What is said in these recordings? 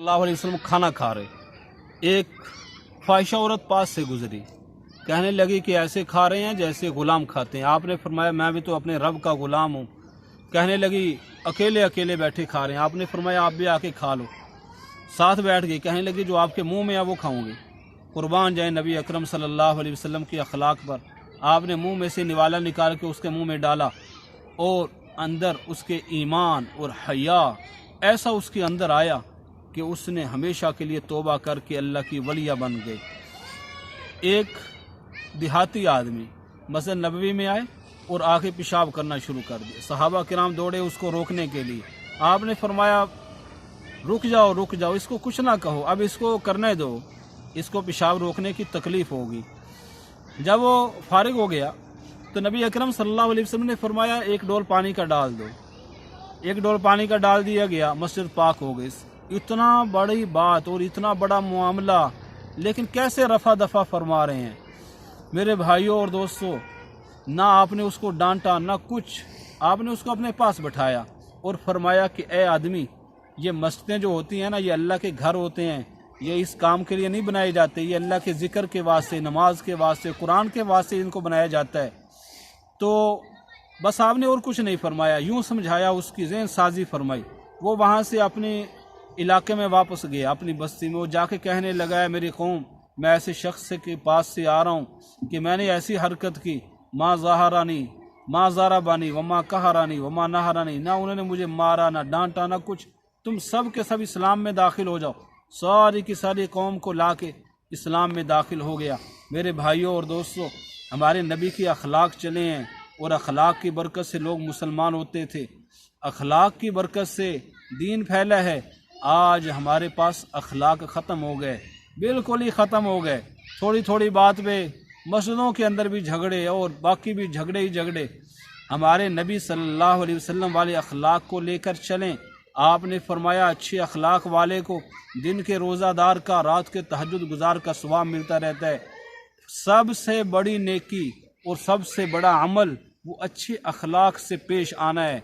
सल्लल्लाहु अलैहि वसल्लम खाना खा रहे, एक ख्वाहिशा औरत पास से गुजरी, कहने लगी कि ऐसे खा रहे हैं जैसे गुलाम खाते हैं। आपने फरमाया मैं भी तो अपने रब का गुलाम हूँ। कहने लगी अकेले अकेले बैठे खा रहे हैं। आपने फरमाया आप भी आके खा लो। साथ बैठ गई, कहने लगी जो आपके मुंह में है वो खाऊंगी। कुर्बान जाए नबी अकरम सल्लल्लाहु अलैहि वसल्लम की अखलाक पर। आपने मुंह में से निवाला निकाल के उसके मुंह में डाला और अंदर उसके ईमान और हया ऐसा उसके अंदर आया कि उसने हमेशा के लिए तौबा करके अल्लाह की वलिया बन गई। एक देहाती आदमी मस्जिद नबवी में आए और आके पेशाब करना शुरू कर दिया। सहाबा किराम दौड़े उसको रोकने के लिए। आपने फरमाया रुक जाओ, इसको कुछ ना कहो, अब इसको करने दो, इसको पेशाब रोकने की तकलीफ होगी। जब वो फारिग हो गया तो नबी अकरम सल्लल्लाहु अलैहि वसल्लम ने फरमाया एक डोल पानी का डाल दो। एक डोल पानी का डाल दिया गया, मस्जिद पाक हो गई। इतना बड़ी बात और इतना बड़ा मामला, लेकिन कैसे रफा दफा फरमा रहे हैं। मेरे भाइयों और दोस्तों, ना आपने उसको डांटा ना कुछ, आपने उसको अपने पास बैठाया और फरमाया कि ए आदमी, ये मस्जिदें जो होती हैं ना, ये अल्लाह के घर होते हैं, ये इस काम के लिए नहीं बनाए जाते, ये अल्लाह के ज़िक्र के वास्ते, नमाज के वास्ते, कुरान के वास्ते इनको बनाया जाता है। तो बस आपने और कुछ नहीं फरमाया, यूँ समझाया, उसकी ज़हन साजी फरमाई। वो वहाँ से अपने इलाके में वापस गया, अपनी बस्ती में। वो जाके कहने लगा है मेरी कौम, मैं ऐसे शख्स के पास से आ रहा हूँ कि मैंने ऐसी हरकत की, माँ ज़ाहरानी माँ ज़ाराबानी वमा कहरानी वमा नहरानी, ना उन्होंने मुझे मारा ना डांटा ना कुछ, तुम सब के सब इस्लाम में दाखिल हो जाओ। सारी की सारी कौम को ला के इस्लाम में दाखिल हो गया। मेरे भाइयों और दोस्तों, हमारे नबी की अखलाक चले हैं और अखलाक की बरकत से लोग मुसलमान होते थे, अखलाक की बरकत से दीन फैला है। आज हमारे पास अखलाक ख़त्म हो गए, बिल्कुल ही ख़त्म हो गए। थोड़ी थोड़ी बात पे मस्जिदों के अंदर भी झगड़े और बाकी भी झगड़े ही झगड़े। हमारे नबी सल्लल्लाहु अलैहि वसल्लम वाले अखलाक को लेकर चलें। आपने फरमाया अच्छे अखलाक वाले को दिन के रोज़ादार का, रात के तहज्जुद गुजार का सवाब मिलता रहता है। सबसे बड़ी नेकी और सबसे बड़ा अमल वो अच्छे अखलाक से पेश आना है,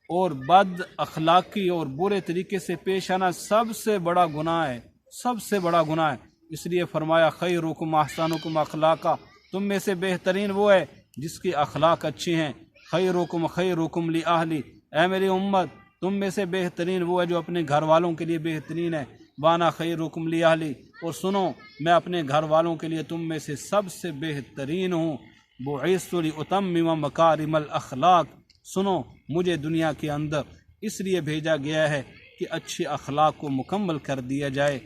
और बद अखलाकी और बुरे तरीके से पेश आना सबसे बड़ा गुनाह है, सबसे बड़ा गुनाह है। इसलिए फरमाया खैरुकुम अहसनुकुम अखलाका, तुम में से बेहतरीन वो है जिसके अखलाक अच्छे हैं। खैरुकुम ली अहली, ऐ मेरी उम्मत, तुम में से बेहतरीन वो है जो अपने घर वालों के लिए बेहतरीन है। वाना खैरुकुम ली अहली, और सुनो मैं अपने घर वालों के लिए तुम में से सबसे बेहतरीन हूँ। बुइस्तु लिउतम्मिम मकारिमल अखलाक, सुनो मुझे दुनिया के अंदर इसलिए भेजा गया है कि अच्छे अखलाक को मुकम्मल कर दिया जाए।